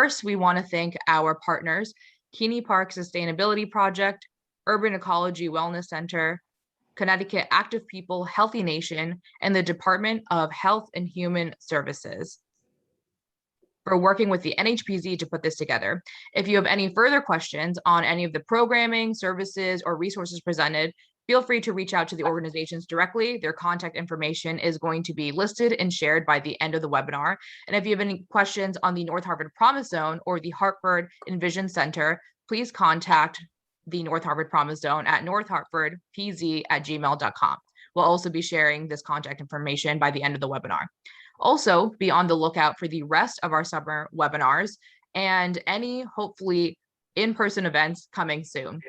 First, we want to thank our partners, Keney Park Sustainability Project, Urban Ecology Wellness Center, Connecticut Active People Healthy Nation, and the Department of Health and Human Services for working with the NHPZ to put this together. If you have any further questions on any of the programming, services, or resources presented, feel free to reach out to the organizations directly. Their contact information is going to be listed and shared by the end of the webinar. And if you have any questions on the North Hartford Promise Zone or the Hartford Envision Center, please contact the North Hartford Promise Zone at northhartfordpz@gmail.com. We'll also be sharing this contact information by the end of the webinar. Also, be on the lookout for the rest of our summer webinars and any hopefully in-person events coming soon.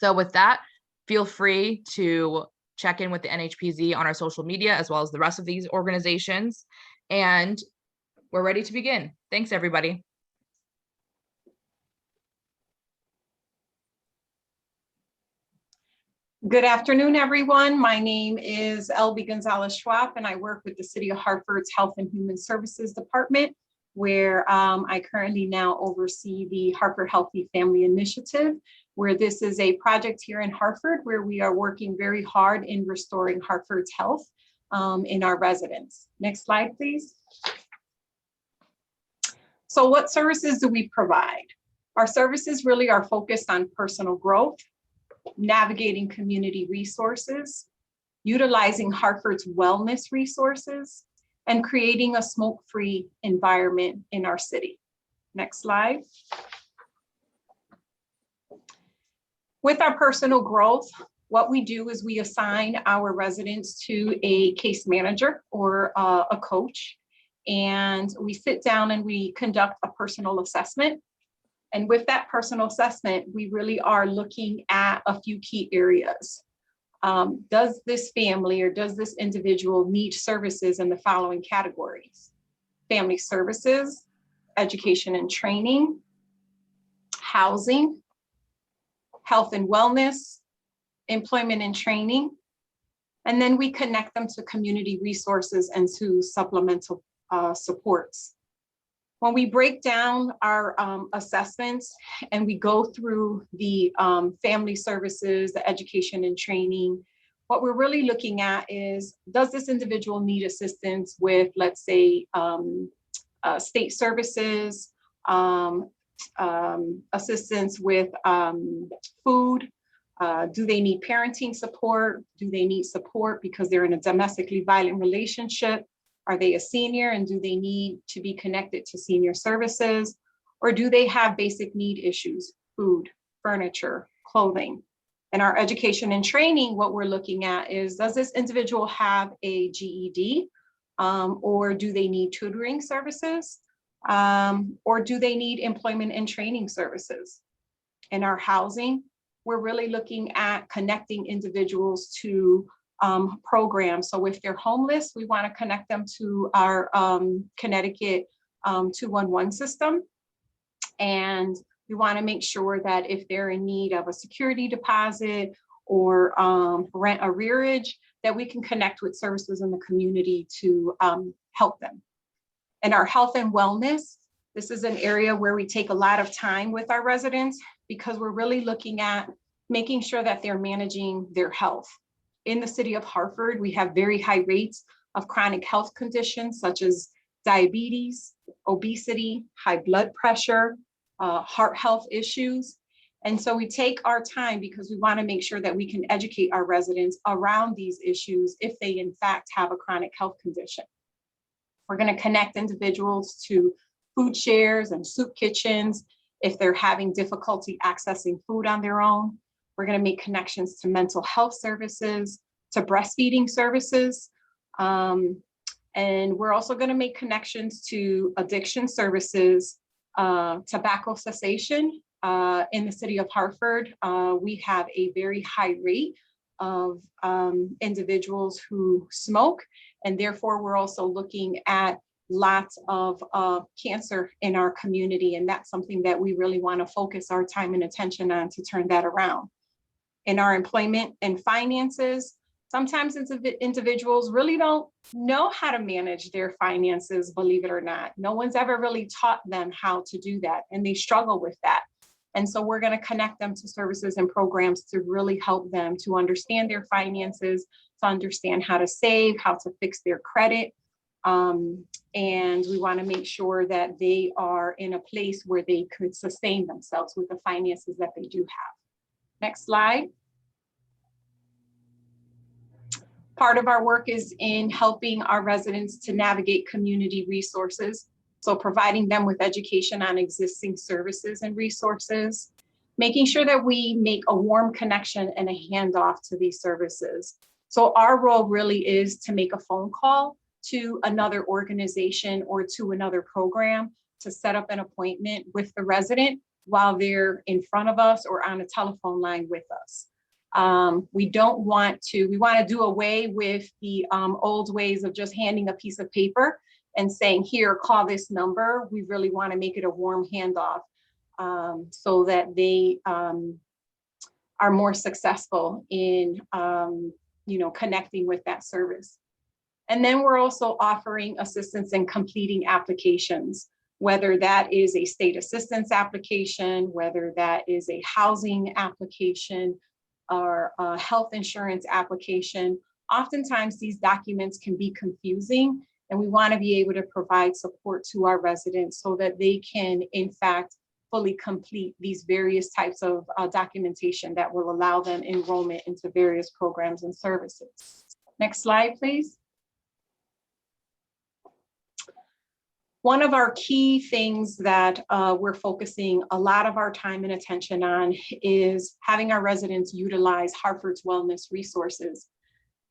So with that, feel free to check in with the NHPZ on our social media as well as the rest of these organizations. And we're ready to begin. Thanks, everybody. Good afternoon, everyone. My name is Elby Gonzalez-Schwab, and I work with the City of Hartford's Health and Human Services Department, where I currently now oversee the Hartford Healthy Family Initiative, where this is a project here in Hartford where we are working very hard in restoring Hartford's health in our residents. Next slide, please. So what services do we provide? Our services really are focused on personal growth, navigating community resources, utilizing Hartford's wellness resources, and creating a smoke-free environment in our city. Next slide. With our personal growth, what we do is we assign our residents to a case manager or a coach, and we sit down and we conduct a personal assessment. And with that personal assessment, we really are looking at a few key areas. Does this family or does this individual need services in the following categories? Family services, education and training, housing, health and wellness, employment and training. And then we connect them to community resources and to supplemental supports. When we break down our assessments and we go through the family services, the education and training, what we're really looking at is, does this individual need assistance with, let's say, state services, assistance with food? Do they need parenting support? Do they need support because they're in a domestically violent relationship? Are they a senior and do they need to be connected to senior services? Or do they have basic need issues, food, furniture, clothing? In our education and training, what we're looking at is, does this individual have a GED? Or do they need tutoring services? Or do they need employment and training services? In our housing, we're really looking at connecting individuals to programs. So if they're homeless, we want to connect them to our Connecticut 211 system. And we want to make sure that if they're in need of a security deposit or rent arrearage, that we can connect with services in the community to help them. And our health and wellness, this is an area where we take a lot of time with our residents because we're really looking at making sure that they're managing their health. In the city of Hartford, we have very high rates of chronic health conditions such as diabetes, obesity, high blood pressure, heart health issues. And so we take our time because we want to make sure that we can educate our residents around these issues if they in fact have a chronic health condition. We're going to connect individuals to food shares and soup kitchens if they're having difficulty accessing food on their own. We're going to make connections to mental health services, to breastfeeding services. And we're also going to make connections to addiction services, tobacco cessation. In the city of Hartford, we have a very high rate of individuals who smoke, and therefore we're also looking at lots of cancer in our community, and that's something that we really want to focus our time and attention on to turn that around. In our employment and finances, Sometimes individuals really don't know how to manage their finances, believe it or not. No one's ever really taught them how to do that, and they struggle with that. And so we're going to connect them to services and programs to really help them to understand their finances, to understand how to save, how to fix their credit. And we want to make sure that they are in a place where they could sustain themselves with the finances that they do have. Next slide. Part of our work is in helping our residents to navigate community resources. So providing them with education on existing services and resources, making sure that we make a warm connection and a handoff to these services. So our role really is to make a phone call to another organization or to another program to set up an appointment with the resident while they're in front of us or on a telephone line with us. We want to do away with the old ways of just handing a piece of paper and saying, here, call this number. We really want to make it a warm handoff so that they are more successful in connecting with that service. And then we're also offering assistance in completing applications, whether that is a state assistance application, whether that is a housing application, or a health insurance application. Oftentimes these documents can be confusing, and we want to be able to provide support to our residents so that they can, in fact, fully complete these various types of documentation that will allow them enrollment into various programs and services. Next slide, please. One of our key things that we're focusing a lot of our time and attention on is having our residents utilize Hartford's wellness resources.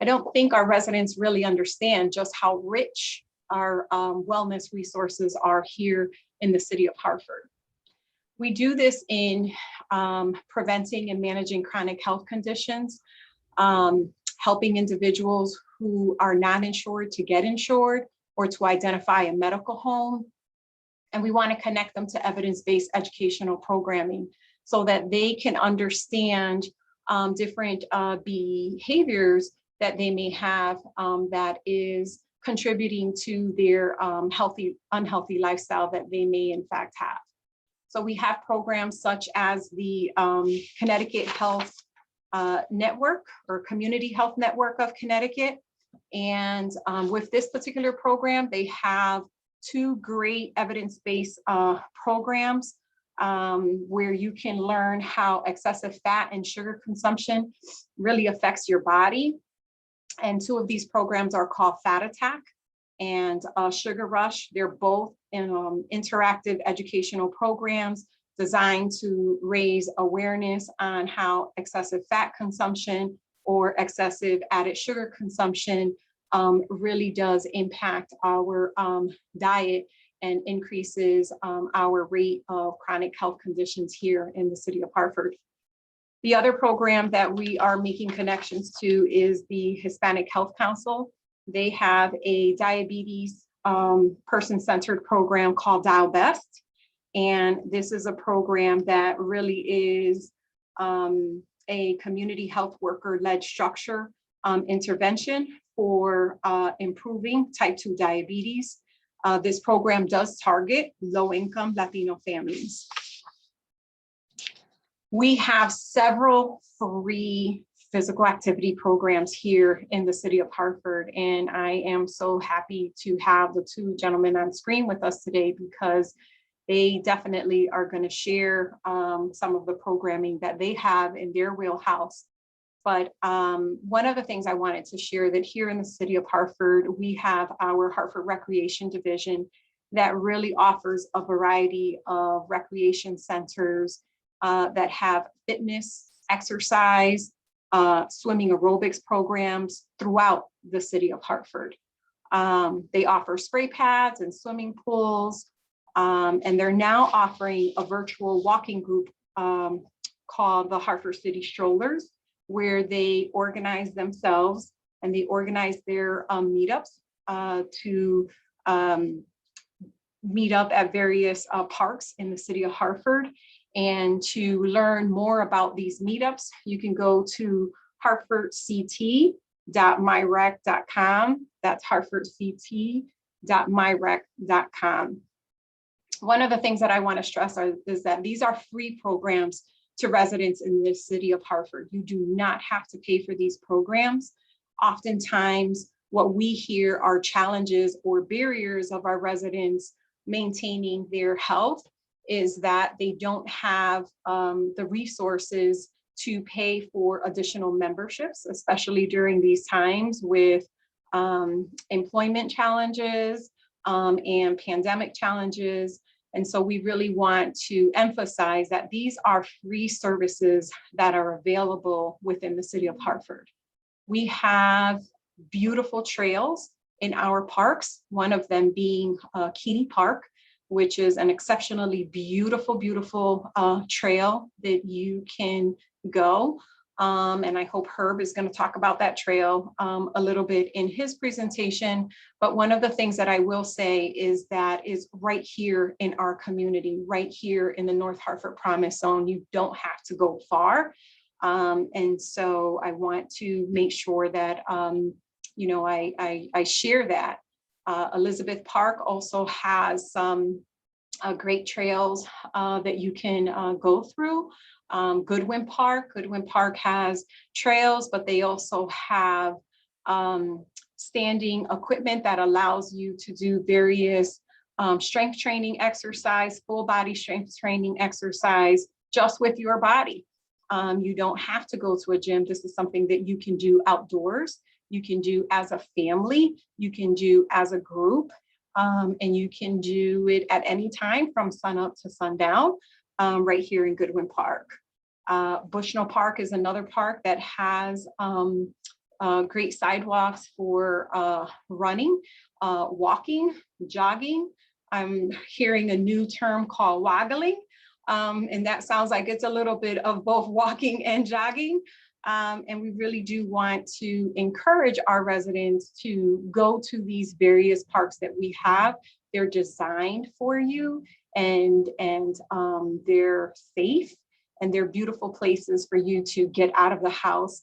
I don't think our residents really understand just how rich our wellness resources are here in the city of Hartford. We do this in preventing and managing chronic health conditions, helping individuals who are not insured to get insured, or to identify a medical home. And we want to connect them to evidence-based educational programming so that they can understand different behaviors that they may have that is contributing to their unhealthy lifestyle that they may in fact have. So we have programs such as the Connecticut Health Network or Community Health Network of Connecticut. And with this particular program, they have two great evidence-based programs where you can learn how excessive fat and sugar consumption really affects your body. And two of these programs are called Fat Attack and Sugar Rush. They're both interactive educational programs designed to raise awareness on how excessive fat consumption or excessive added sugar consumption really does impact our diet and increases our rate of chronic health conditions here in the city of Hartford. The other program that we are making connections to is the Hispanic Health Council. They have a diabetes person-centered program called Dial Best. And this is a program that really is a community health worker-led structure intervention for improving type 2 diabetes. This program does target low-income Latino families. We have several free physical activity programs here in the city of Hartford, and I am so happy to have the two gentlemen on screen with us today because they definitely are going to share some of the programming that they have in their wheelhouse. But one of the things I wanted to share that here in the city of Hartford, we have our Hartford Recreation Division that really offers a variety of recreation centers that have fitness, exercise, swimming aerobics programs throughout the city of Hartford. They offer spray pads and swimming pools. And they're now offering a virtual walking group called the Hartford City Strollers, where they organize themselves and they organize their meetups to meet up at various parks in the city of Hartford. And to learn more about these meetups, you can go to Hartford CT hartfordct.myrec.com. That's hartfordct.myrec.com. One of the things that I want to stress is that these are free programs to residents in the city of Hartford. You do not have to pay for these programs. Oftentimes, what we hear are challenges or barriers of our residents maintaining their health is that they don't have the resources to pay for additional memberships, especially during these times with employment challenges and pandemic challenges. And so we really want to emphasize that these are free services that are available within the city of Hartford. We have beautiful trails in our parks, one of them being Keney Park, which is an exceptionally beautiful, beautiful trail that you can go. And I hope Herb is going to talk about that trail a little bit in his presentation. But one of the things that I will say is that is right here in our community, right here in the North Hartford Promise Zone. You don't have to go far. And so I want to make sure that, I share that. Elizabeth Park also has some great trails that you can go through. Goodwin Park has trails, but they also have standing equipment that allows you to do various strength training exercise, full body strength training exercise just with your body. You don't have to go to a gym. This is something that you can do outdoors. You can do as a family. You can do as a group. And you can do it at any time from sunup to sundown right here in Goodwin Park. Bushnell Park is another park that has great sidewalks for running, walking, jogging. I'm hearing a new term called waggling. And that sounds like it's a little bit of both walking and jogging. And we really do want to encourage our residents to go to these various parks that we have. They're designed for you and they're safe and they're beautiful places for you to get out of the house,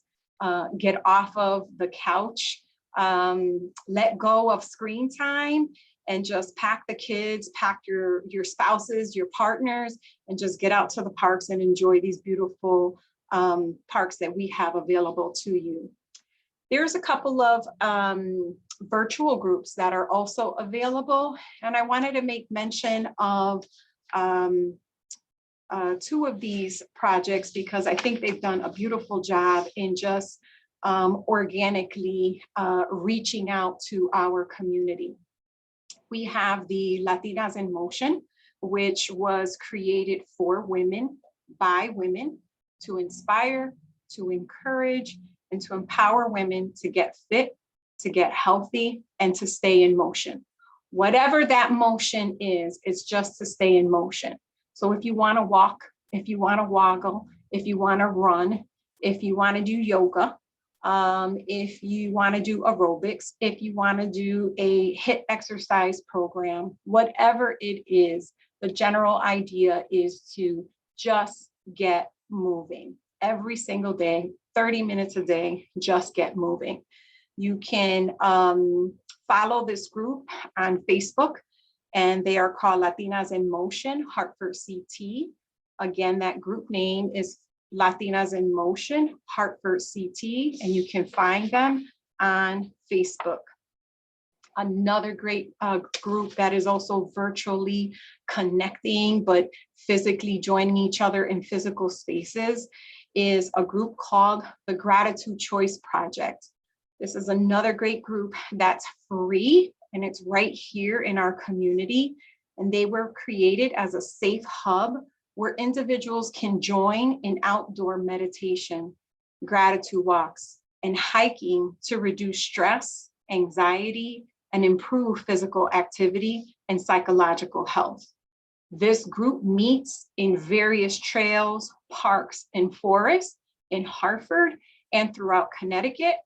get off of the couch, let go of screen time and just pack the kids, pack your spouses, your partners, and just get out to the parks and enjoy these beautiful parks that we have available to you. There's a couple of virtual groups that are also available, and I wanted to make mention of two of these projects because I think they've done a beautiful job in just organically reaching out to our community. We have the Latinas in Motion, which was created for women, by women, to inspire, to encourage, and to empower women to get fit, to get healthy, and to stay in motion. Whatever that motion is, it's just to stay in motion. So if you want to walk, if you want to woggle, if you want to run, if you want to do yoga, if you want to do aerobics, if you want to do a HIIT exercise program, whatever it is, the general idea is to just get moving every single day, 30 minutes a day, just get moving. You can follow this group on Facebook, and they are called Latinas in Motion, Hartford CT. Again, that group name is Latinas in Motion, Hartford CT, and you can find them on Facebook. Another great group that is also virtually connecting, but physically joining each other in physical spaces is a group called the Gratitude Choice Project. This is another great group that's free, and it's right here in our community. And they were created as a safe hub where individuals can join in outdoor meditation, gratitude walks, and hiking to reduce stress, anxiety, and improve physical activity and psychological health. This group meets in various trails, parks, and forests in Hartford and throughout Connecticut.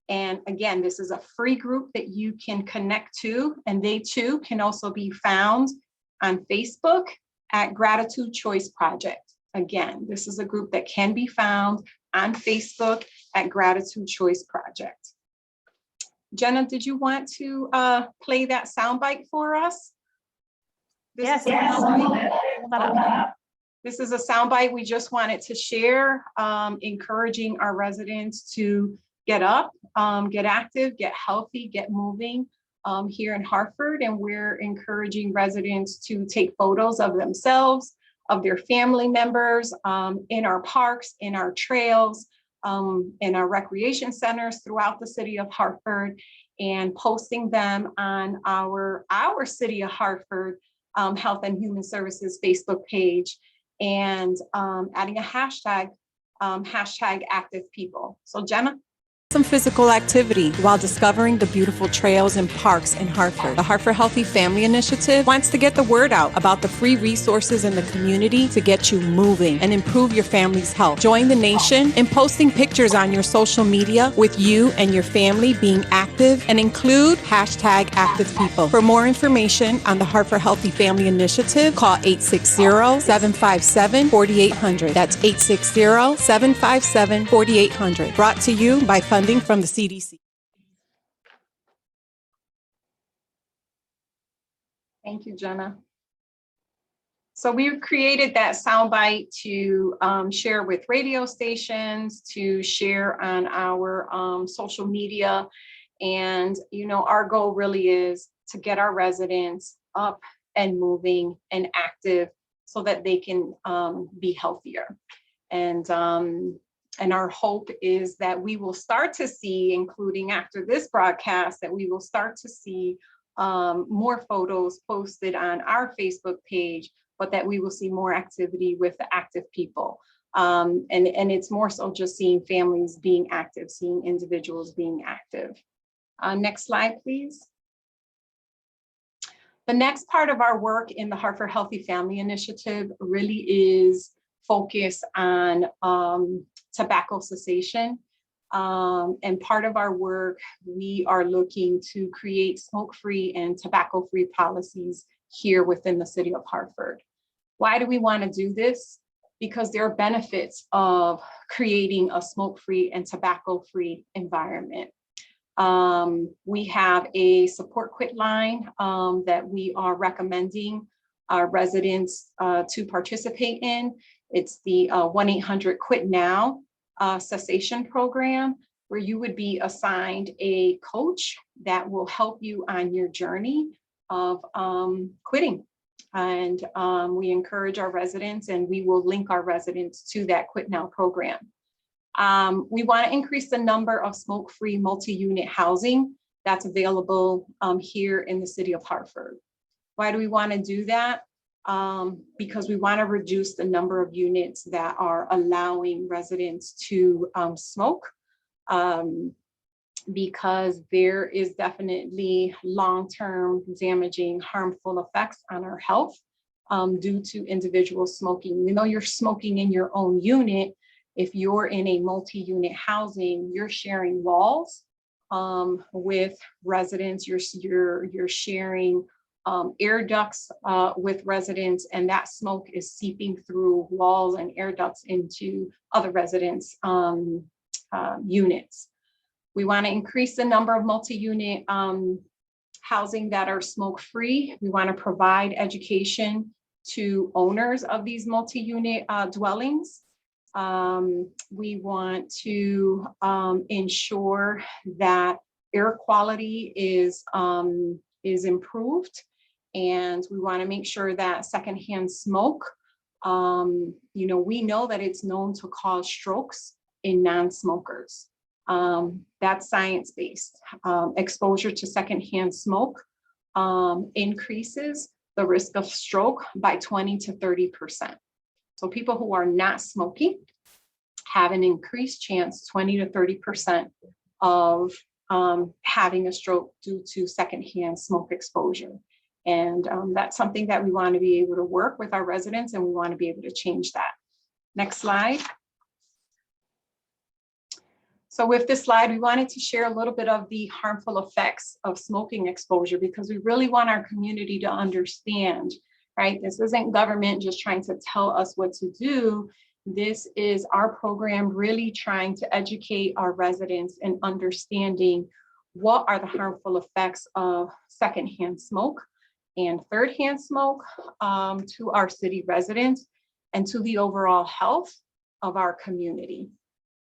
And again, this is a free group that you can connect to, and they too can also be found on Facebook at Gratitude Choice Project. Again, this is a group that can be found on Facebook at Gratitude Choice Project. Jenna, did you want to play that soundbite for us? Yes. This is a soundbite we just wanted to share, encouraging our residents to get up, get active, get healthy, get moving here in Hartford. And we're encouraging residents to take photos of themselves, of their family members, in our parks, in our trails, in our recreation centers throughout the city of Hartford, and posting them on our City of Hartford Health and Human Services Facebook page, and adding a hashtag, hashtag active people. So Jenna? Some physical activity while discovering the beautiful trails and parks in Hartford. The Hartford Healthy Family Initiative wants to get the word out about the free resources in the community to get you moving and improve your family's health. Join the nation in posting pictures on your social media with you and your family being active, and include hashtag active people. For more information on the Hartford Healthy Family Initiative, call 860-757-4800. That's 860-757-4800. Brought to you by funding from the CDC. Thank you, Jenna. So we created that soundbite to share with radio stations, to share on our social media. And, you know, our goal really is to get our residents up and moving and active so that they can be healthier. And our hope is that we will start to see, including after this broadcast, that we will start to see more photos posted on our Facebook page, but that we will see more activity with the active people. And it's more so just seeing families being active, seeing individuals being active. Next slide, please. The next part of our work in the Hartford Healthy Family Initiative really is focus on tobacco cessation. And part of our work, we are looking to create smoke-free and tobacco-free policies here within the city of Hartford. Why do we want to do this? Because there are benefits of creating a smoke-free and tobacco-free environment. We have a support quit line that we are recommending our residents to participate in. It's the 1-800-QUIT-NOW cessation program, where you would be assigned a coach that will help you on your journey of quitting. And we encourage our residents, and we will link our residents to that Quit Now program. We want to increase the number of smoke-free multi-unit housing that's available here in the city of Hartford. Why do we want to do that? Because we want to reduce the number of units that are allowing residents to smoke, because there is definitely long-term damaging, harmful effects on our health due to individual smoking. You know, you're smoking in your own unit. If you're in a multi-unit housing, you're sharing walls with residents. You're sharing air ducts with residents, and that smoke is seeping through walls and air ducts into other residents' units. We want to increase the number of multi-unit housing that are smoke-free. We want to provide education to owners of these multi-unit dwellings. We want to ensure that air quality is improved, and we want to make sure that secondhand smoke, you know, we know that it's known to cause strokes in non-smokers. That's science-based. Exposure to secondhand smoke increases the risk of stroke by 20 to 30%. So people who are not smoking have an increased chance, 20 to 30%, of having a stroke due to secondhand smoke exposure. And that's something that we want to be able to work with our residents, and we want to be able to change that. Next slide. So with this slide, we wanted to share a little bit of the harmful effects of smoking exposure, because we really want our community to understand, right? This isn't government just trying to tell us what to do. This is our program really trying to educate our residents in understanding what are the harmful effects of secondhand smoke and thirdhand smoke to our city residents and to the overall health of our community.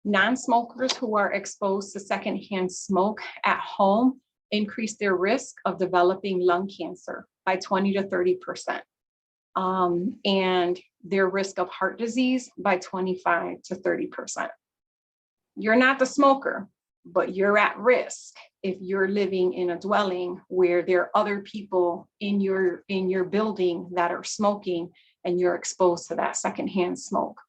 Non-smokers who are exposed to secondhand smoke at home increase their risk of developing lung cancer by 20 to 30%, and their risk of heart disease by 25 to 30%. You're not the smoker, but you're at risk if you're living in a dwelling where there are other people in your building that are smoking and you're exposed to that secondhand smoke.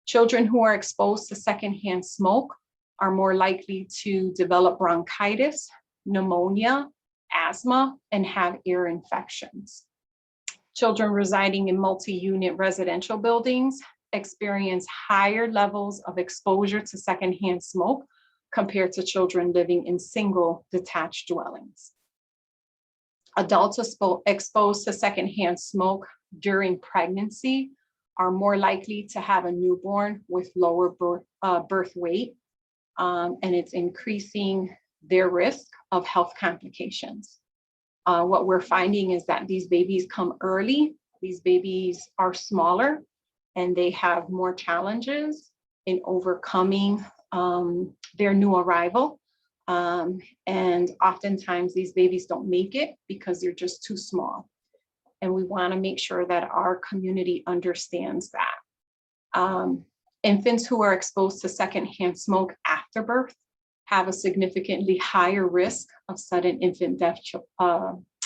Children who are exposed to secondhand smoke are more likely to develop bronchitis, pneumonia, asthma, and have ear infections. Children residing in multi-unit residential buildings experience higher levels of exposure to secondhand smoke compared to children living in single detached dwellings. Adults exposed to secondhand smoke during pregnancy are more likely to have a newborn with lower birth weight, and it's increasing their risk of health complications. What we're finding is that these babies come early, these babies are smaller, and they have more challenges in overcoming their new arrival. And oftentimes these babies don't make it because they're just too small. And we want to make sure that our community understands that. Infants who are exposed to secondhand smoke after birth have a significantly higher risk of sudden infant death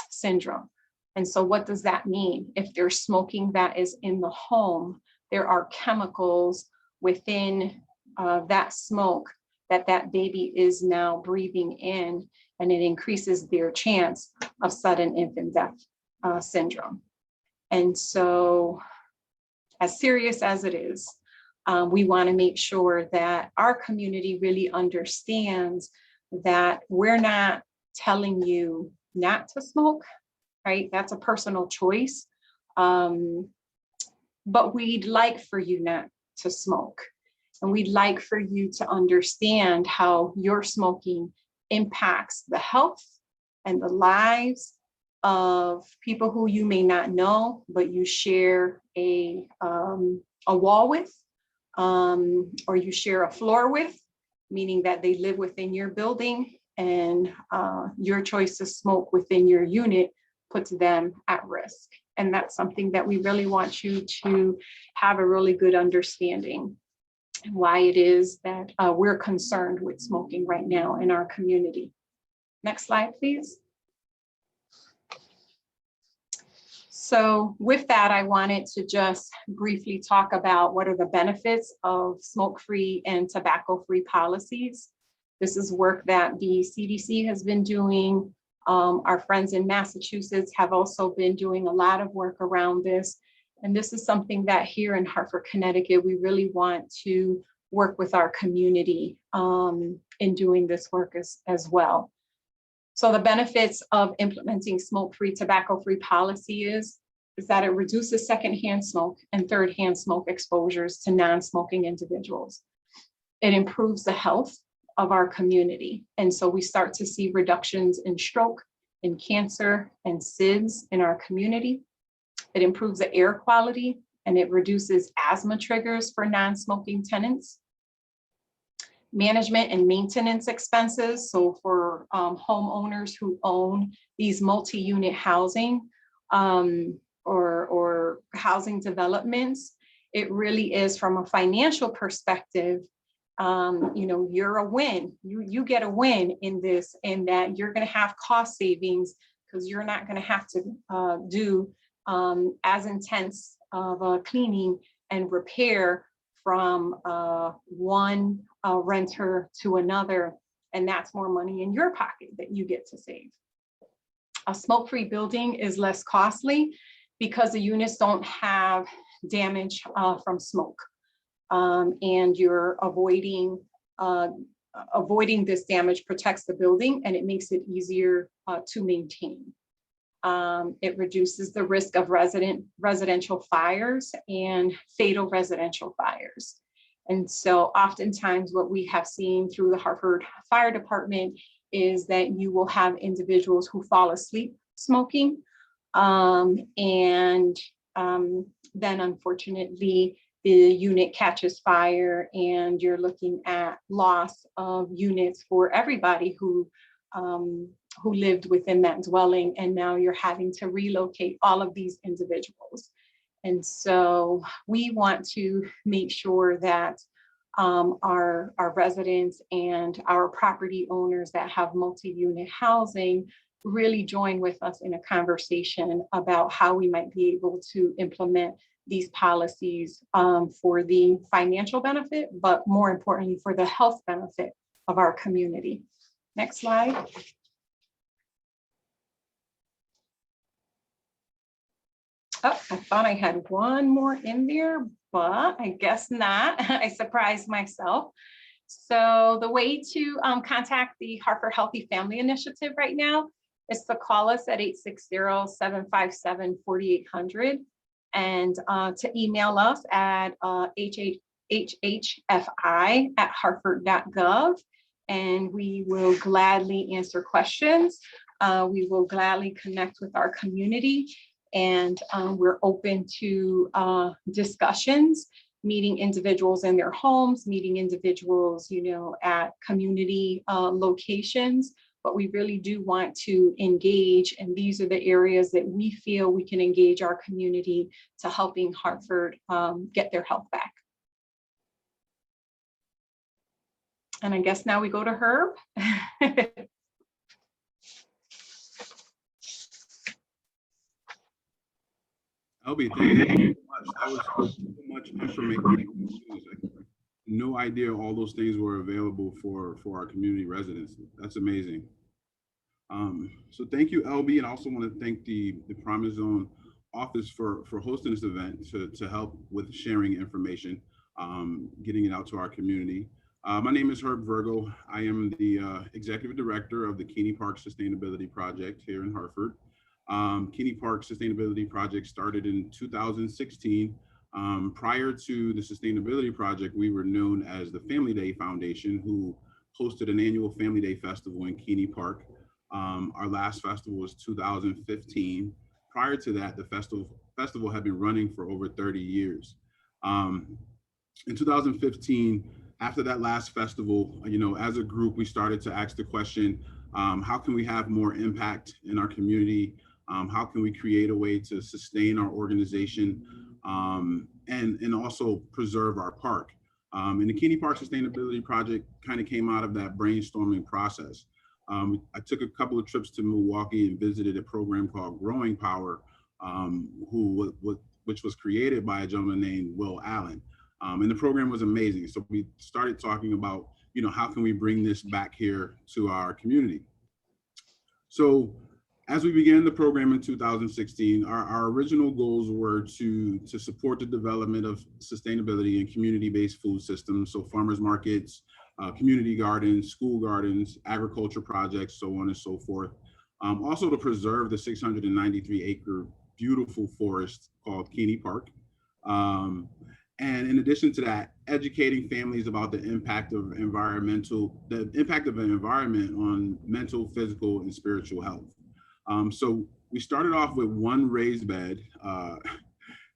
syndrome. And so what does that mean? If there's smoking that is in the home, there are chemicals within that smoke that baby is now breathing in, and it increases their chance of sudden infant death syndrome. And so, as serious as it is, we want to make sure that our community really understands that we're not telling you not to smoke, right? That's a personal choice. But we'd like for you not to smoke. And we'd like for you to understand how your smoking impacts the health and the lives of people who you may not know, but you share a wall with, or you share a floor with, meaning that they live within your building, and your choice to smoke within your unit puts them at risk. And that's something that we really want you to have a really good understanding why it is that we're concerned with smoking right now in our community. Next slide, please. So with that, I wanted to just briefly talk about what are the benefits of smoke-free and tobacco-free policies. This is work that the CDC has been doing. Our friends in Massachusetts have also been doing a lot of work around this. And this is something that here in Hartford, Connecticut, we really want to work with our community in doing this work as well. So the benefits of implementing smoke-free, tobacco-free policy is that it reduces secondhand smoke and thirdhand smoke exposures to non-smoking individuals. It improves the health of our community. And so we start to see reductions in stroke, in cancer, and SIDS in our community. It improves the air quality, and it reduces asthma triggers for non-smoking tenants. Management and maintenance expenses. So for homeowners who own these multi-unit housing or housing developments, it really is, from a financial perspective, you're a win. You get a win in this, in that you're going to have cost savings because you're not going to have to do as intense of cleaning and repair from one renter to another, and that's more money in your pocket that you get to save. A smoke-free building is less costly because the units don't have damage from smoke, and you're avoiding this damage protects the building, and it makes it easier to maintain. It reduces the risk of residential fires and fatal residential fires. And so oftentimes what we have seen through the Hartford Fire Department is that you will have individuals who fall asleep smoking. And then unfortunately, the unit catches fire and you're looking at loss of units for everybody who lived within that dwelling. And now you're having to relocate all of these individuals. And so we want to make sure that our residents and our property owners that have multi-unit housing really join with us in a conversation about how we might be able to implement these policies for the financial benefit, but more importantly, for the health benefit of our community. Next slide. Oh, I thought I had one more in there, but I guess not. I surprised myself. So the way to contact the Hartford Healthy Family Initiative right now is to call us at 860-757-4800 and to email us at hhfi@hartford.gov, and we will gladly answer questions. We will gladly connect with our community, and we're open to discussions, meeting individuals in their homes, meeting individuals, at community locations. But we really do want to engage, and these are the areas that we feel we can engage our community to helping Hartford get their health back. And I guess now we go to Herb. Elby, thank you so much. That was so much information. No idea all those things were available for our community residents. That's amazing. So thank you, LB, and I also want to thank the Promise Zone office for hosting this event to help with sharing information, getting it out to our community. My name is Herb Virgo. I am the executive director of the Keney Park Sustainability Project here in Hartford. Keney Park Sustainability Project started in 2016. Prior to the Sustainability Project, we were known as the Family Day Foundation, who hosted an annual Family Day Festival in Keney Park. Our last festival was 2015. Prior to that, the festival had been running for over 30 years. In 2015, after that last festival, as a group, we started to ask the question, how can we have more impact in our community? How can we create a way to sustain our organization and also preserve our park? And the Keney Park Sustainability Project kind of came out of that brainstorming process. I took a couple of trips to Milwaukee and visited a program called Growing Power, which was created by a gentleman named Will Allen. And the program was amazing. So we started talking about, how can we bring this back here to our community? So as we began the program in 2016, our original goals were to support the development of sustainability and community-based food systems, so farmers markets, community gardens, school gardens, agriculture projects, so on and so forth. Also to preserve the 693-acre beautiful forest called Keney Park. And in addition to that, educating families about the impact of the environment on mental, physical, and spiritual health. So we started off with one raised bed,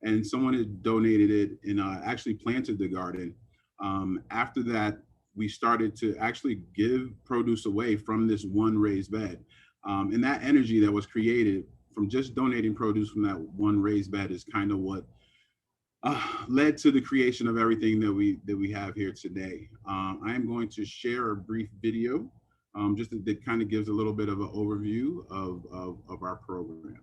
and someone had donated it and actually planted the garden. After that, we started to actually give produce away from this one raised bed. And that energy that was created from just donating produce from that one raised bed is kind of what led to the creation of everything that we have here today. I am going to share a brief video just that kind of gives a little bit of an overview of our program.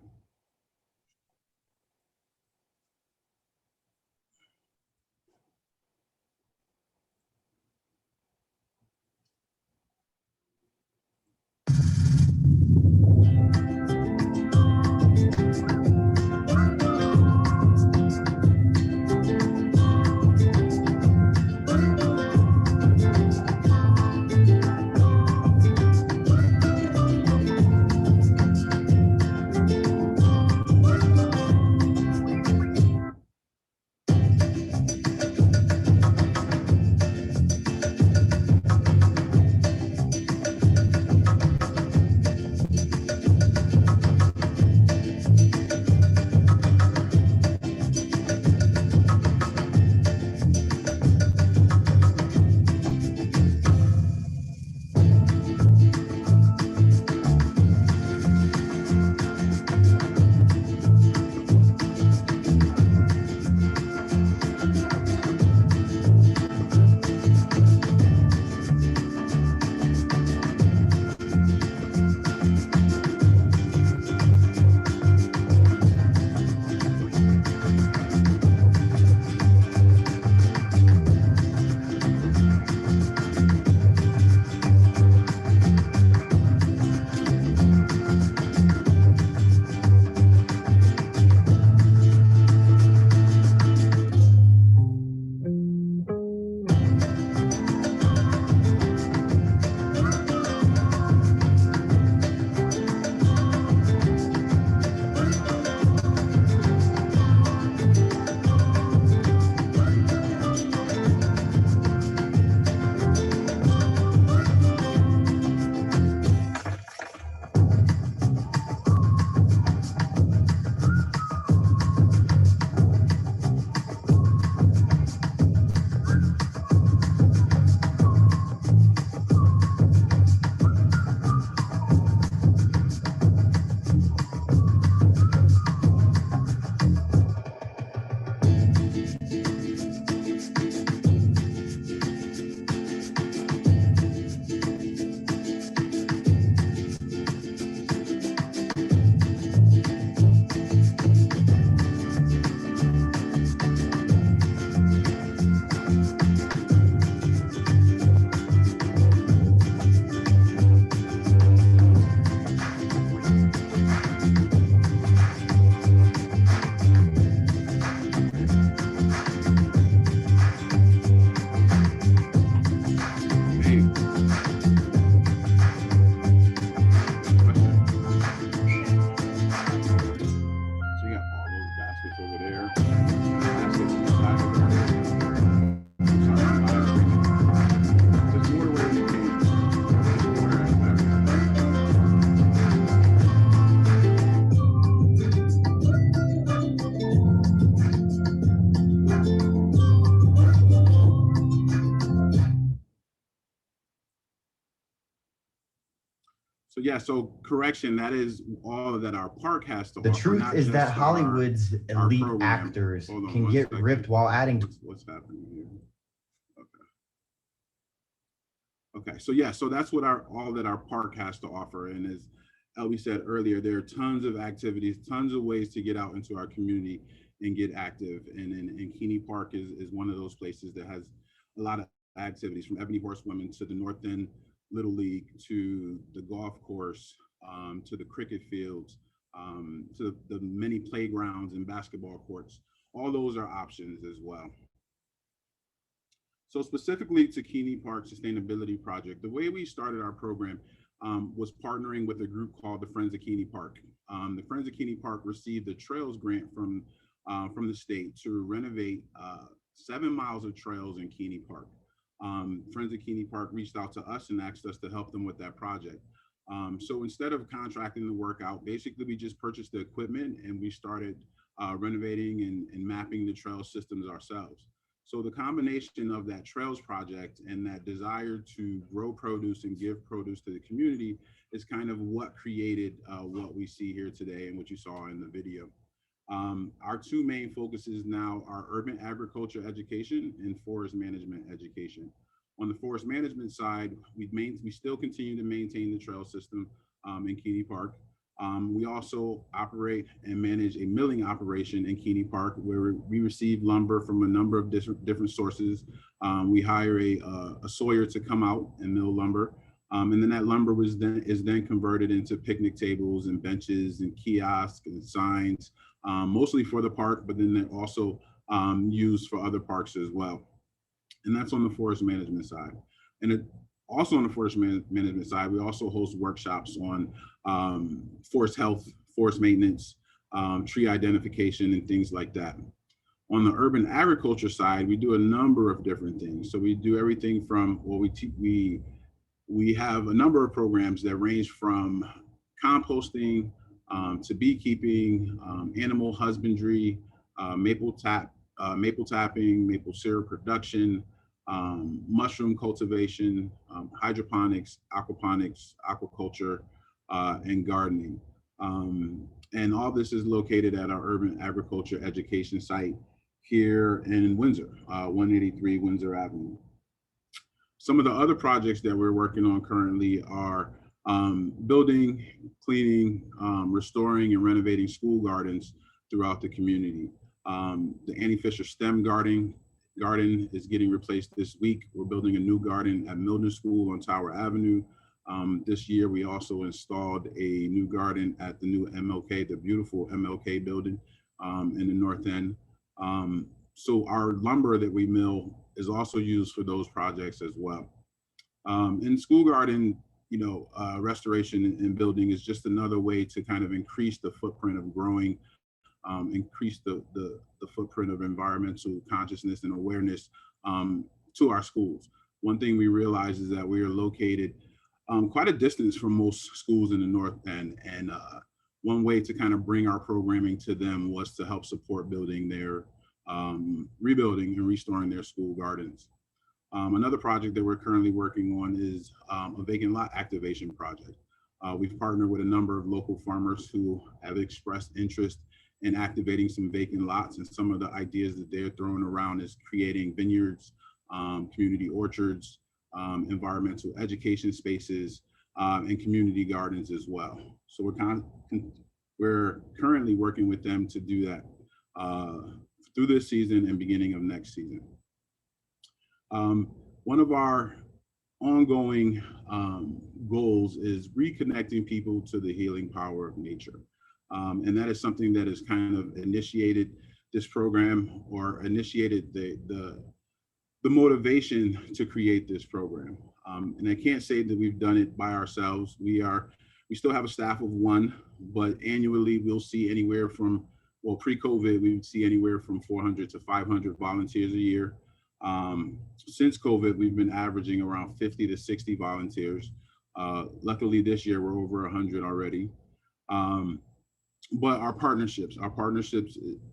So yeah, so correction, that is all that our park has to The offer. truth not is that just Hollywood's our elite program. actors Hold on can one get second. ripped while adding. What's happening here? Okay, so yeah, so that's what all that our park has to offer. And as Elby said earlier, there are tons of activities, tons of ways to get out into our community and get active. And Keney Park is one of those places that has a lot of activities, from Ebony Horsewomen to the North End Little League, to the golf course, to the cricket fields, to the many playgrounds and basketball courts. All those are options as well. So specifically to Keney Park Sustainability Project, the way we started our program was partnering with a group called the Friends of Keney Park. The Friends of Keney Park received a trails grant from the state to renovate 7 miles of trails in Keney Park. Friends of Keney Park reached out to us and asked us to help them with that project. So instead of contracting the work out, basically we just purchased the equipment and we started renovating and mapping the trail systems ourselves. So the combination of that trails project and that desire to grow produce and give produce to the community is kind of what created what we see here today and what you saw in the video. Our two main focuses now are urban agriculture education and forest management education. On the forest management side, we still continue to maintain the trail system in Keney Park. We also operate and manage a milling operation in Keney Park, where we receive lumber from a number of different sources. We hire a sawyer to come out and mill lumber. And then that lumber is then converted into picnic tables and benches and kiosks and signs, mostly for the park, but then they're also used for other parks as well. And that's on the forest management side. And also on the forest management side, we also host workshops on forest health, forest maintenance, tree identification, and things like that. On the urban agriculture side, we do a number of different things. So we do everything from, well, we have a number of programs that range from composting to beekeeping, animal husbandry, maple tapping, maple syrup production, mushroom cultivation, hydroponics, aquaponics, aquaculture, and gardening. And all this is located at our urban agriculture education site here in Windsor, 183 Windsor Avenue. Some of the other projects that we're working on currently are building, cleaning, restoring, and renovating school gardens throughout the community. The Annie Fisher STEM garden is getting replaced this week. We're building a new garden at Milner School on Tower Avenue. This year, we also installed a new garden at the new MLK, the beautiful MLK building in the North End. So our lumber that we mill is also used for those projects as well. In school garden, restoration and building is just another way to kind of increase the footprint of growing, increase the footprint of environmental consciousness and awareness to our schools. One thing we realize is that we are located quite a distance from most schools in the North End, and one way to kind of bring our programming to them was to help support building their rebuilding and restoring their school gardens. Another project that we're currently working on is a vacant lot activation project. We've partnered with a number of local farmers who have expressed interest in activating some vacant lots, and some of the ideas that they're throwing around is creating vineyards, community orchards, environmental education spaces, and community gardens as well. So we're currently working with them to do that through this season and beginning of next season. One of our ongoing goals is reconnecting people to the healing power of nature. And that is something that has kind of initiated this program, or initiated the motivation to create this program. And I can't say that we've done it by ourselves. We still have a staff of 1, but annually we'll see anywhere from, well, pre-COVID, we would see anywhere from 400 to 500 volunteers a year. Since COVID, we've been averaging around 50 to 60 volunteers. Luckily this year we're over 100 already. But our partnerships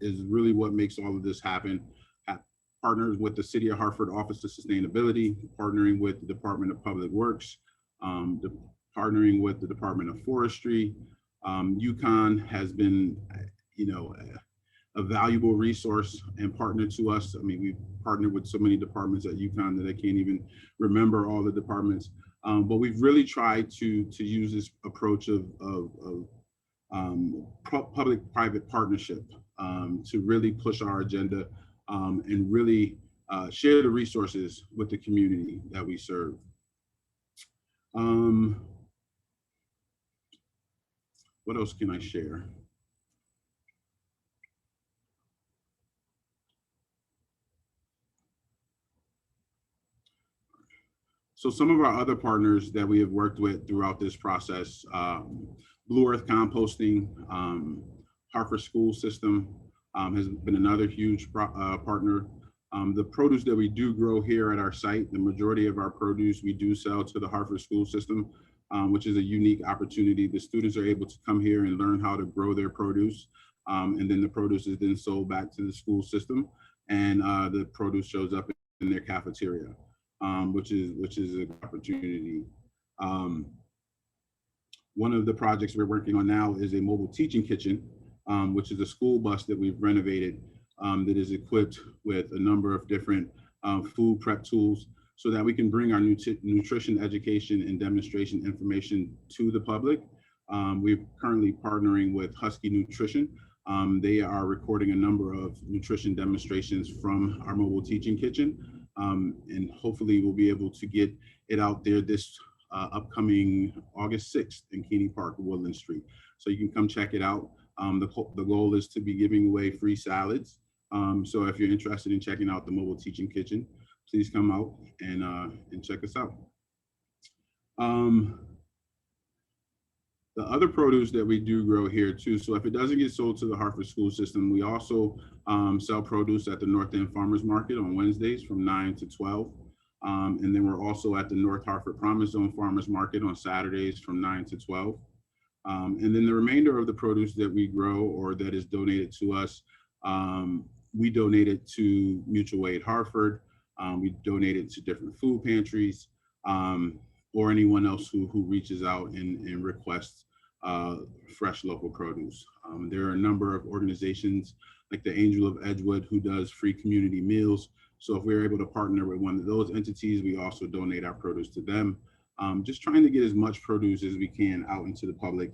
is really what makes all of this happen. Partners with the City of Hartford Office of Sustainability, partnering with the Department of Public Works, partnering with the Department of Forestry. UConn has been, a valuable resource and partner to us. I mean, we've partnered with so many departments at UConn that I can't even remember all the departments. But we've really tried to use this approach of public-private partnership to really push our agenda and really share the resources with the community that we serve. What else can I share? So some of our other partners that we have worked with throughout this process, Blue Earth Composting, Hartford School System has been another huge partner. The produce that we do grow here at our site, the majority of our produce we do sell to the Hartford School System, which is a unique opportunity. The students are able to come here and learn how to grow their produce. And then the produce is then sold back to the school system, and the produce shows up in their cafeteria. Which is an opportunity. One of the projects we're working on now is a mobile teaching kitchen, which is a school bus that we've renovated that is equipped with a number of different food prep tools so that we can bring our nutrition education and demonstration information to the public. We're currently partnering with Husky Nutrition. They are recording a number of nutrition demonstrations from our mobile teaching kitchen. And hopefully we'll be able to get it out there this upcoming August 6th in Keney Park, Woodland Street. So you can come check it out. The goal is to be giving away free salads. So if you're interested in checking out the mobile teaching kitchen, please come out and check us out. The other produce that we do grow here too, so if it doesn't get sold to the Hartford School System, we also sell produce at the North End Farmers Market on Wednesdays from 9 to 12. And then we're also at the North Hartford Promise Zone Farmers Market on Saturdays from 9 to 12. And then the remainder of the produce that we grow or that is donated to us, we donate it to Mutual Aid Hartford. We donate it to different food pantries or anyone else who reaches out and requests fresh local produce. There are a number of organizations like the Angel of Edgewood who does free community meals. So if we're able to partner with one of those entities, we also donate our produce to them. Just trying to get as much produce as we can out into the public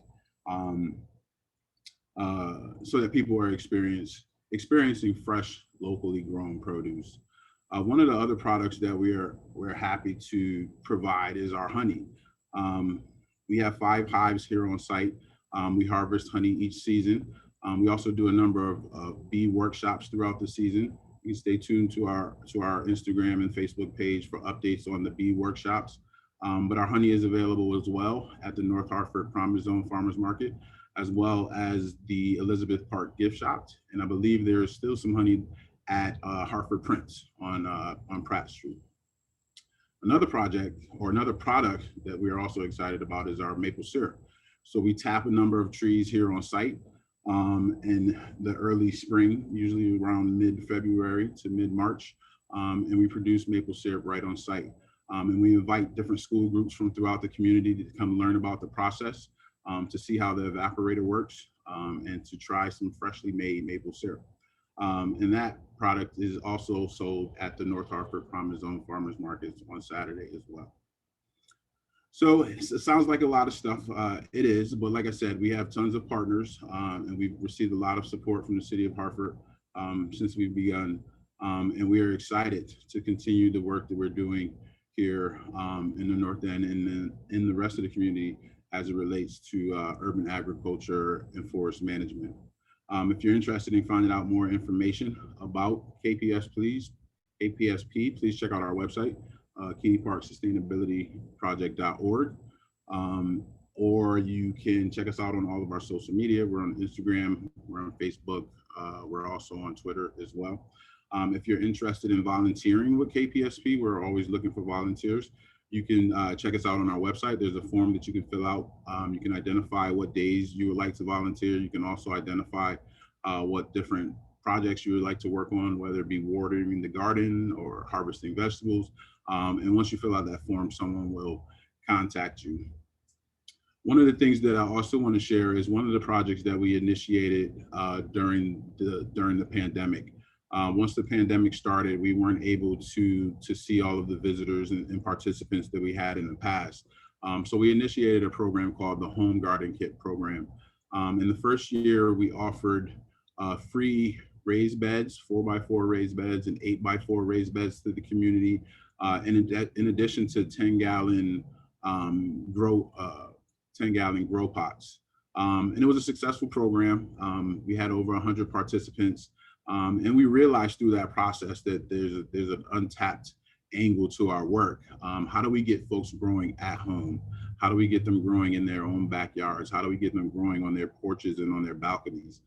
so that people are experiencing fresh, locally grown produce. One of the other products that we're happy to provide is our honey. We have 5 hives here on site. We harvest honey each season. We also do a number of bee workshops throughout the season. You can stay tuned to our Instagram and Facebook page for updates on the bee workshops. But our honey is available as well at the North Hartford Promise Zone Farmers Market, as well as the Elizabeth Park gift shop. And I believe there is still some honey at Hartford Prince on Pratt Street. Another project or another product that we are also excited about is our maple syrup. So we tap a number of trees here on site in the early spring, usually around mid-February to mid-March, and we produce maple syrup right on site. And we invite different school groups from throughout the community to come learn about the process, to see how the evaporator works, and to try some freshly made maple syrup. And that product is also sold at the North Hartford Promise Zone Farmers Markets on Saturday as well. So it sounds like a lot of stuff. It is, but like I said, we have tons of partners, and we've received a lot of support from the city of Hartford since we've begun. And we are excited to continue the work that we're doing here in the North End and in the rest of the community as it relates to urban agriculture and forest management. If you're interested in finding out more information about KPSP, please check out our website, Keney Park Sustainability Project.org. Or you can check us out on all of our social media. We're on Instagram, we're on Facebook, we're also on Twitter as well. If you're interested in volunteering with KPSP, we're always looking for volunteers. You can check us out on our website. There's a form that you can fill out. You can identify what days you would like to volunteer. You can also identify what different projects you would like to work on, whether it be watering the garden or harvesting vegetables. And once you fill out that form, someone will contact you. One of the things that I also want to share is one of the projects that we initiated during the pandemic. Once the pandemic started, we weren't able to see all of the visitors and participants that we had in the past. So we initiated a program called the Home Garden Kit program. In the first year, we offered free raised beds, 4x4 raised beds and 8x4 raised beds to the community, in addition to 10-gallon grow pots. And it was a successful program. We had over 100 participants. And we realized through that process that there's an untapped angle to our work. How do we get folks growing at home? How do we get them growing in their own backyards? How do we get them growing on their porches and on their balconies?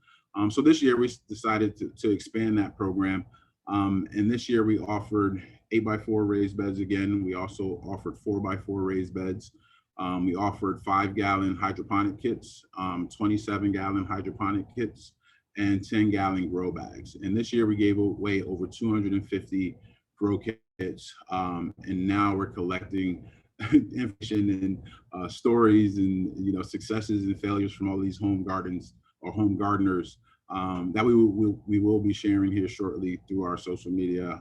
So this year we decided to expand that program. And this year we offered 8x4 raised beds again. We also offered 4x4 raised beds. We offered 5-gallon hydroponic kits, 27-gallon hydroponic kits, and 10-gallon grow bags. And this year we gave away over 250 grow kits. And now we're collecting information and stories and successes and failures from all these home gardens or home gardeners that we will be sharing here shortly through our social media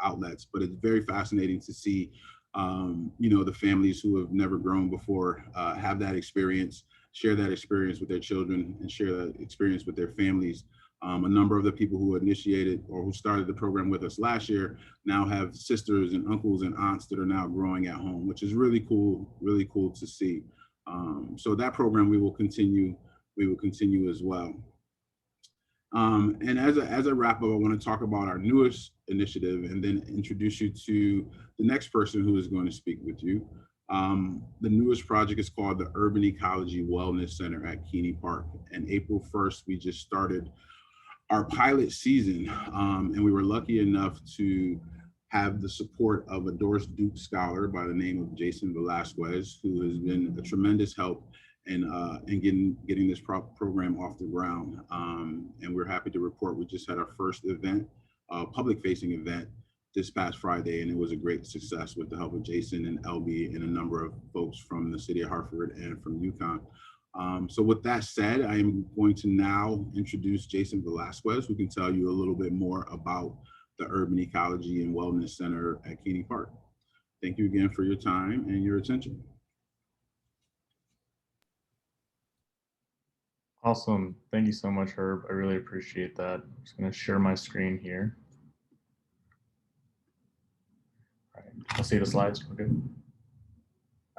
outlets. But it's very fascinating to see the families who have never grown before have that experience, share that experience with their children, and share that experience with their families. A number of the people who initiated or who started the program with us last year now have sisters and uncles and aunts that are now growing at home, which is really cool to see. So that program we will continue as well. And as a wrap up, I want to talk about our newest initiative and then introduce you to the next person who is going to speak with you. The newest project is called the Urban Ecology Wellness Center at Keney Park. And April 1st, we just started our pilot season, and we were lucky enough to have the support of a Doris Duke scholar by the name of Jason Velasquez, who has been a tremendous help in getting this program off the ground. And we're happy to report we just had our first event, public-facing event, this past Friday, and it was a great success with the help of Jason and LB and a number of folks from the city of Hartford and from UConn. So with that said, I am going to now introduce Jason Velasquez, who can tell you a little bit more about the Urban Ecology and Wellness Center at Keney Park. Thank you again for your time and your attention. Awesome. Thank you so much, Herb. I really appreciate that. I'm just going to share my screen here. All right. I'll see the slides. We're good.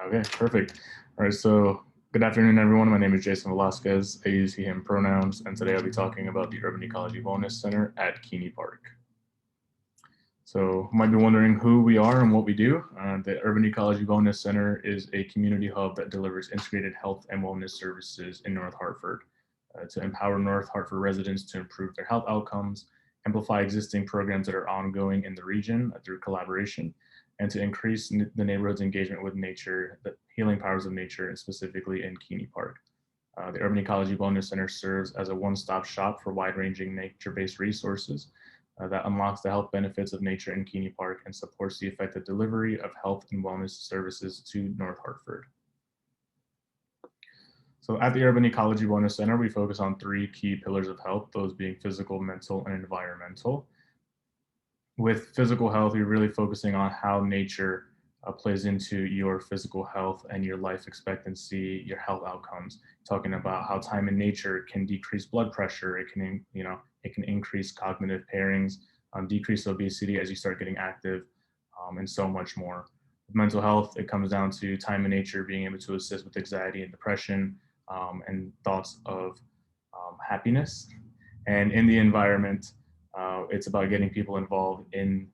Okay, perfect. All right, so good afternoon, everyone. My name is Jason Velasquez. I use he, him pronouns, and today I'll be talking about the Urban Ecology Wellness Center at Keney Park. So you might be wondering who we are and what we do. The Urban Ecology Wellness Center is a community hub that delivers integrated health and wellness services in North Hartford to empower North Hartford residents to improve their health outcomes, amplify existing programs that are ongoing in the region through collaboration, and to increase the neighborhood's engagement with nature, the healing powers of nature, and specifically in Keney Park. The Urban Ecology Wellness Center serves as a one-stop shop for wide-ranging nature-based resources that unlocks the health benefits of nature in Keney Park and supports the effective delivery of health and wellness services to North Hartford. So at the Urban Ecology Wellness Center, we focus on 3 key pillars of health, those being physical, mental, and environmental. With physical health, you're really focusing on how nature plays into your physical health and your life expectancy, your health outcomes. Talking about how time in nature can decrease blood pressure, it can, it can increase cognitive pairings, decrease obesity as you start getting active, and so much more. With mental health, it comes down to time in nature being able to assist with anxiety and depression, and thoughts of happiness. And in the environment, it's about getting people involved in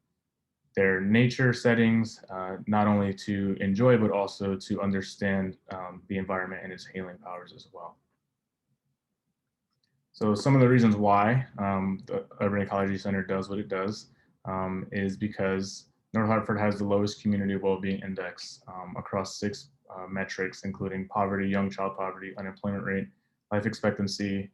their nature settings, not only to enjoy, but also to understand the environment and its healing powers as well. So some of the reasons why the Urban Ecology Center does what it does is because North Hartford has the lowest community well-being index across 6 metrics, including poverty, young child poverty, unemployment rate, life expectancy,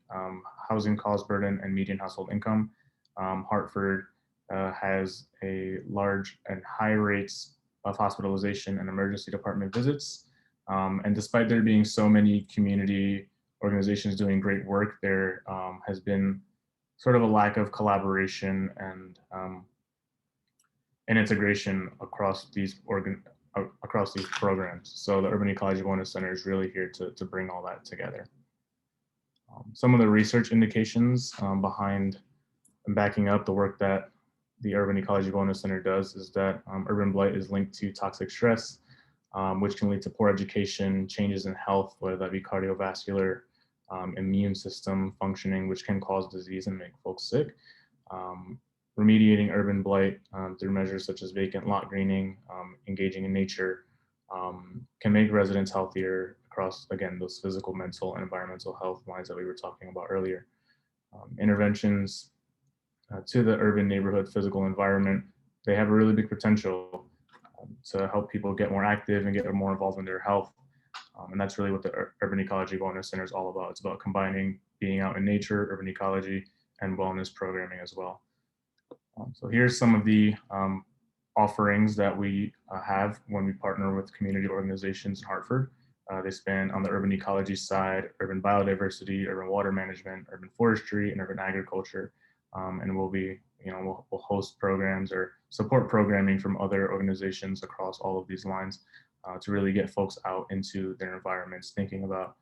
housing cost burden, and median household income. Hartford has a large and high rates of hospitalization and emergency department visits, And despite there being so many community organizations doing great work, there has been sort of a lack of collaboration and integration across these programs. So the Urban Ecology Wellness Center is really here to bring all that together. Some of the research indications behind and backing up the work that the Urban Ecology Wellness Center does is that urban blight is linked to toxic stress, which can lead to poor education, changes in health, whether that be cardiovascular, immune system functioning, which can cause disease and make folks sick. Remediating urban blight through measures such as vacant lot greening, engaging in nature, can make residents healthier across, again, those physical, mental, and environmental health lines that we were talking about earlier. Interventions to the urban neighborhood physical environment, they have a really big potential to help people get more active and get more involved in their health. And that's really what the Urban Ecology Wellness Center is all about. It's about combining being out in nature, urban ecology, and wellness programming as well. So here's some of the offerings that we have when we partner with community organizations in Hartford. They span on the urban ecology side, urban biodiversity, urban water management, urban forestry, and urban agriculture. And we'll be, we'll host programs or support programming from other organizations across all of these lines to really get folks out into their environments, thinking about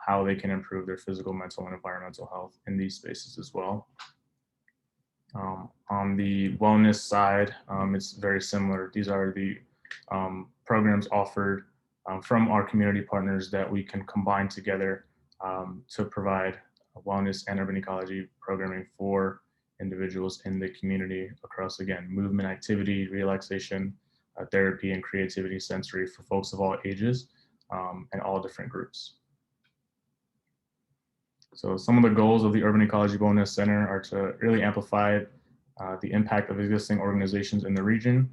how they can improve their physical, mental, and environmental health in these spaces as well. On the wellness side, it's very similar. These are the programs offered from our community partners that we can combine together to provide wellness and urban ecology programming for individuals in the community across, again, movement, activity, relaxation, therapy, and creativity sensory for folks of all ages and all different groups. So some of the goals of the Urban Ecology Wellness Center are to really amplify the impact of existing organizations in the region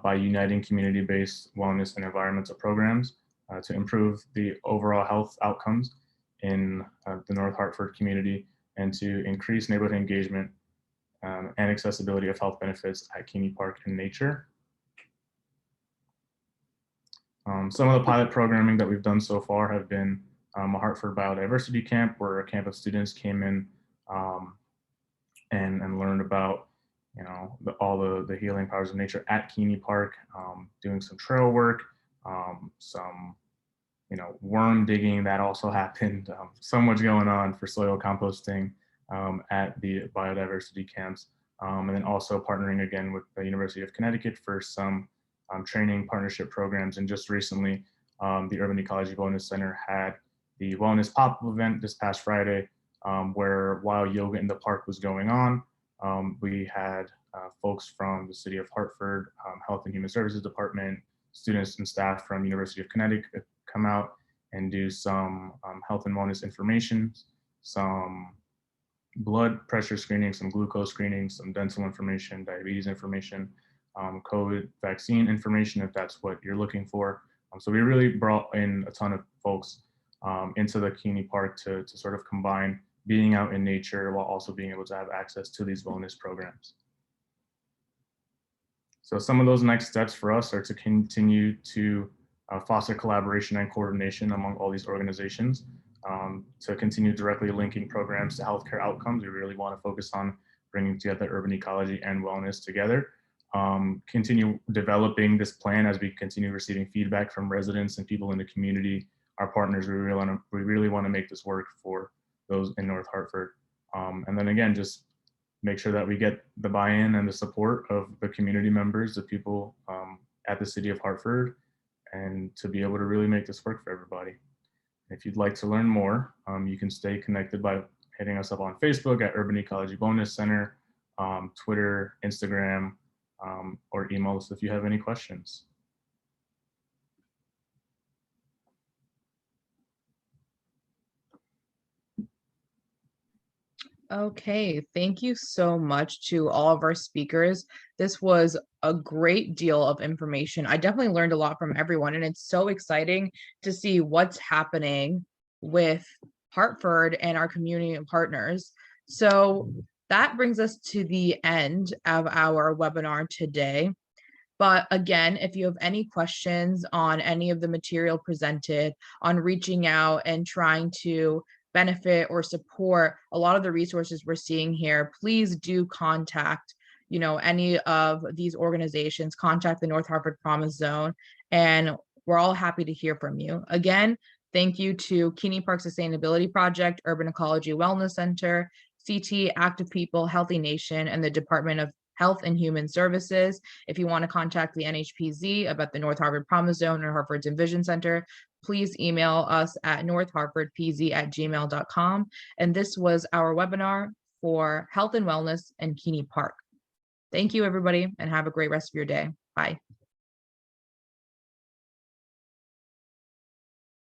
by uniting community-based wellness and environmental programs to improve the overall health outcomes in the North Hartford community and to increase neighborhood engagement and accessibility of health benefits at Keney Park and nature. Some of the pilot programming that we've done so far have been a Hartford Biodiversity Camp, where a camp of students came in and learned about, all the healing powers of nature at Keney Park, doing some trail work, some, worm digging that also happened, so much going on for soil composting at the biodiversity camps, and then also partnering again with the University of Connecticut for some training partnership programs. And just recently, the Urban Ecology Wellness Center had the Wellness Pop-Up event this past Friday, where while yoga in the park was going on, we had folks from the City of Hartford, Health and Human Services Department, students and staff from University of Connecticut come out and do some health and wellness information, some blood pressure screening, some glucose screening, some dental information, diabetes information, COVID vaccine information, if that's what you're looking for. So we really brought in a ton of folks into the Keney Park to sort of combine being out in nature while also being able to have access to these wellness programs. So some of those next steps for us are to continue to foster collaboration and coordination among all these organizations, to continue directly linking programs to healthcare outcomes. We really want to focus on bringing together urban ecology and wellness together. Continue developing this plan as we continue receiving feedback from residents and people in the community, our partners. We really want to make this work for those in North Hartford. And then again, just make sure that we get the buy-in and the support of the community members, the people at the City of Hartford, and to be able to really make this work for everybody. If you'd like to learn more, you can stay connected by hitting us up on Facebook at Urban Ecology Wellness Center, Twitter, Instagram, or email us if you have any questions. Okay, thank you so much to all of our speakers. This was a great deal of information. I definitely learned a lot from everyone, and it's so exciting to see what's happening with Hartford and our community and partners. So that brings us to the end of our webinar today. But again, if you have any questions on any of the material presented, on reaching out and trying to benefit or support a lot of the resources we're seeing here, please do contact, any of these organizations, contact the North Hartford Promise Zone, and we're all happy to hear from you. Again, thank you to Keney Park Sustainability Project, Urban Ecology Wellness Center, CT, Active People, Healthy Nation, and the Department of Health and Human Services. If you want to contact the NHPZ about the North Hartford Promise Zone or Hartford's Envision Center, please email us at northhartfordpz@gmail.com. And this was our webinar for health and wellness in Keney Park. Thank you, everybody, and have a great rest of your day. Bye.